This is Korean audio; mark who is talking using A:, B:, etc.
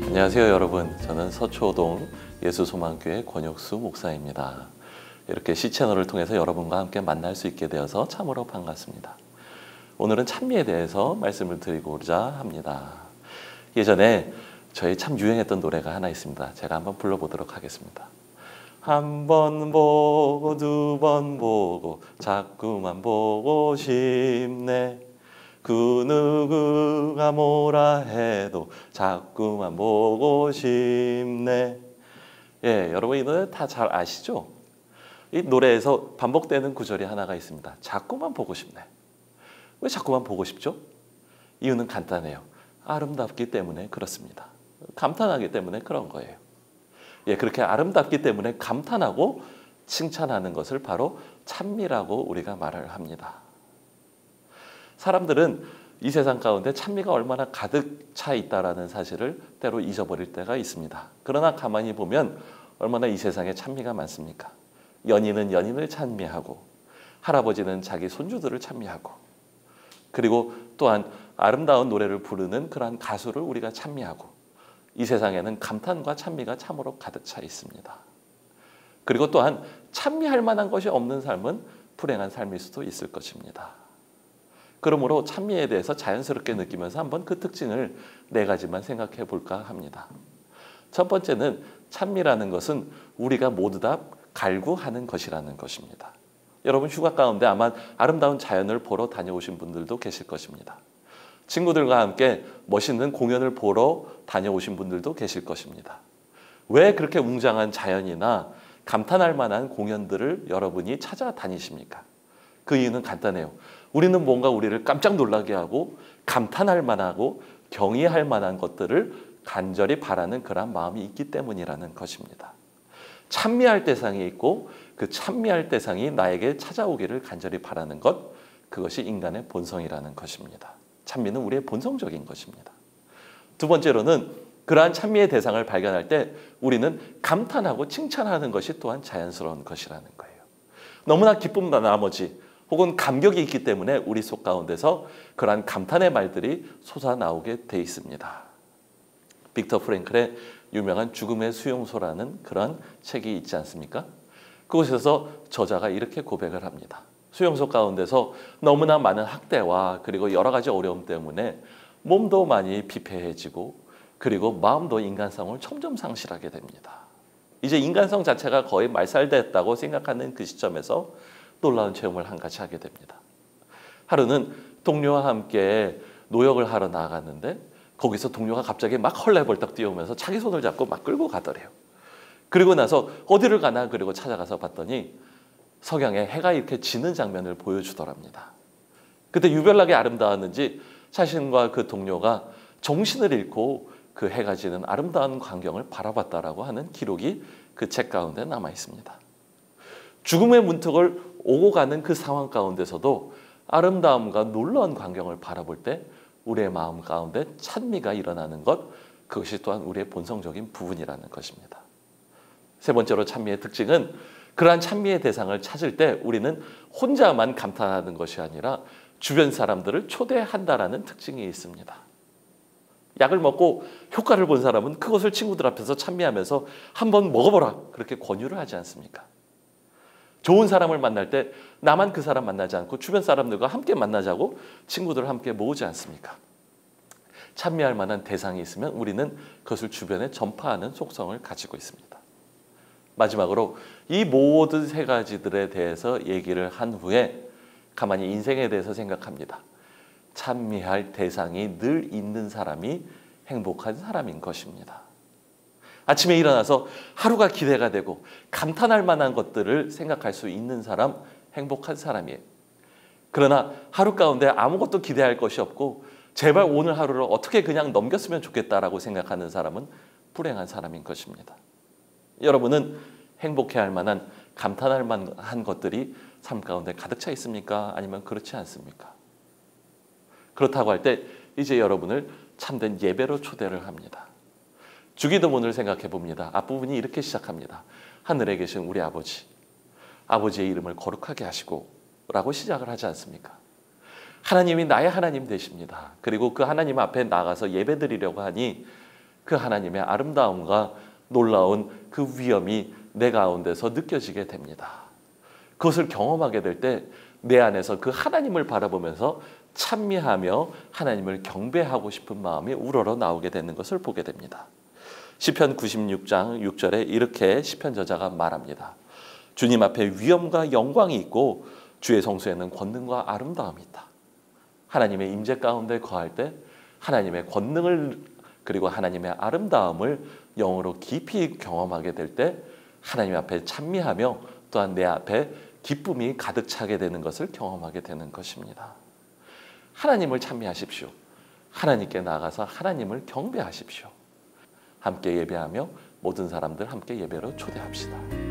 A: 안녕하세요 여러분. 저는 서초동 예수소망교회 권혁수 목사입니다. 이렇게 C채널을 통해서 여러분과 함께 만날 수 있게 되어서 참으로 반갑습니다. 오늘은 찬미에 대해서 말씀을 드리고자 합니다. 예전에 저희 참 유행했던 노래가 하나 있습니다. 제가 한번 불러보도록 하겠습니다. 한 번 보고 두 번 보고 자꾸만 보고 싶네. 그 누구가 뭐라 해도 자꾸만 보고 싶네. 예, 여러분 이 노래 다 잘 아시죠? 이 노래에서 반복되는 구절이 하나가 있습니다. 자꾸만 보고 싶네. 왜 자꾸만 보고 싶죠? 이유는 간단해요. 아름답기 때문에 그렇습니다. 감탄하기 때문에 그런 거예요. 예, 그렇게 아름답기 때문에 감탄하고 칭찬하는 것을 바로 찬미라고 우리가 말을 합니다. 사람들은 이 세상 가운데 찬미가 얼마나 가득 차 있다라는 사실을 때로 잊어버릴 때가 있습니다. 그러나 가만히 보면 얼마나 이 세상에 찬미가 많습니까? 연인은 연인을 찬미하고 할아버지는 자기 손주들을 찬미하고 그리고 또한 아름다운 노래를 부르는 그러한 가수를 우리가 찬미하고 이 세상에는 감탄과 찬미가 참으로 가득 차 있습니다. 그리고 또한 찬미할 만한 것이 없는 삶은 불행한 삶일 수도 있을 것입니다. 그러므로 찬미에 대해서 자연스럽게 느끼면서 한번 그 특징을 네 가지만 생각해 볼까 합니다. 첫 번째는 찬미라는 것은 우리가 모두 다 갈구하는 것이라는 것입니다. 여러분 휴가 가운데 아마 아름다운 자연을 보러 다녀오신 분들도 계실 것입니다. 친구들과 함께 멋있는 공연을 보러 다녀오신 분들도 계실 것입니다. 왜 그렇게 웅장한 자연이나 감탄할 만한 공연들을 여러분이 찾아다니십니까? 그 이유는 간단해요. 우리는 뭔가 우리를 깜짝 놀라게 하고 감탄할 만하고 경이할 만한 것들을 간절히 바라는 그런 마음이 있기 때문이라는 것입니다. 찬미할 대상이 있고 그 찬미할 대상이 나에게 찾아오기를 간절히 바라는 것, 그것이 인간의 본성이라는 것입니다. 찬미는 우리의 본성적인 것입니다. 두 번째로는 그러한 찬미의 대상을 발견할 때 우리는 감탄하고 칭찬하는 것이 또한 자연스러운 것이라는 거예요. 너무나 기쁨 나머지 혹은 감격이 있기 때문에 우리 속 가운데서 그러한 감탄의 말들이 솟아나오게 돼 있습니다. 빅터 프랭클의 유명한 죽음의 수용소라는 그런 책이 있지 않습니까? 그곳에서 저자가 이렇게 고백을 합니다. 수용소 가운데서 너무나 많은 학대와 그리고 여러 가지 어려움 때문에 몸도 많이 피폐해지고 그리고 마음도 인간성을 점점 상실하게 됩니다. 이제 인간성 자체가 거의 말살됐다고 생각하는 그 시점에서 놀라운 체험을 한 가지 하게 됩니다. 하루는 동료와 함께 노역을 하러 나갔는데 거기서 동료가 갑자기 막 헐레벌떡 뛰어오면서 자기 손을 잡고 막 끌고 가더래요. 그리고 나서 어디를 가나 그리고 찾아가서 봤더니 석양에 해가 이렇게 지는 장면을 보여주더랍니다. 그때 유별나게 아름다웠는지 자신과 그 동료가 정신을 잃고 그 해가 지는 아름다운 광경을 바라봤다라고 하는 기록이 그 책 가운데 남아 있습니다. 죽음의 문턱을 오고 가는 그 상황 가운데서도 아름다움과 놀라운 광경을 바라볼 때 우리의 마음 가운데 찬미가 일어나는 것, 그것이 또한 우리의 본성적인 부분이라는 것입니다. 세 번째로 찬미의 특징은 그러한 찬미의 대상을 찾을 때 우리는 혼자만 감탄하는 것이 아니라 주변 사람들을 초대한다라는 특징이 있습니다. 약을 먹고 효과를 본 사람은 그것을 친구들 앞에서 찬미하면서 한번 먹어보라 그렇게 권유를 하지 않습니까? 좋은 사람을 만날 때 나만 그 사람 만나지 않고 주변 사람들과 함께 만나자고 친구들을 함께 모으지 않습니까? 찬미할 만한 대상이 있으면 우리는 그것을 주변에 전파하는 속성을 가지고 있습니다. 마지막으로 이 모든 세 가지들에 대해서 얘기를 한 후에 가만히 인생에 대해서 생각합니다. 찬미할 대상이 늘 있는 사람이 행복한 사람인 것입니다. 아침에 일어나서 하루가 기대가 되고 감탄할 만한 것들을 생각할 수 있는 사람, 행복한 사람이에요. 그러나 하루 가운데 아무것도 기대할 것이 없고 제발 오늘 하루를 어떻게 그냥 넘겼으면 좋겠다라고 생각하는 사람은 불행한 사람인 것입니다. 여러분은 행복해할 만한, 감탄할 만한 것들이 삶 가운데 가득 차 있습니까? 아니면 그렇지 않습니까? 그렇다고 할 때 이제 여러분을 참된 예배로 초대를 합니다. 주기도문을 생각해 봅니다. 앞부분이 이렇게 시작합니다. 하늘에 계신 우리 아버지, 아버지의 이름을 거룩하게 하시고 라고 시작을 하지 않습니까? 하나님이 나의 하나님 되십니다. 그리고 그 하나님 앞에 나가서 예배드리려고 하니 그 하나님의 아름다움과 놀라운 그 위엄이 내 가운데서 느껴지게 됩니다. 그것을 경험하게 될 때 내 안에서 그 하나님을 바라보면서 찬미하며 하나님을 경배하고 싶은 마음이 우러러 나오게 되는 것을 보게 됩니다. 시편 96장 6절에 이렇게 시편 저자가 말합니다. 주님 앞에 위엄과 영광이 있고 주의 성소에는 권능과 아름다움이 있다. 하나님의 임재 가운데 거할 때 하나님의 권능을 그리고 하나님의 아름다움을 영으로 깊이 경험하게 될 때 하나님 앞에 찬미하며 또한 내 앞에 기쁨이 가득 차게 되는 것을 경험하게 되는 것입니다. 하나님을 찬미하십시오. 하나님께 나가서 하나님을 경배하십시오. 함께 예배하며 모든 사람들 함께 예배로 초대합시다.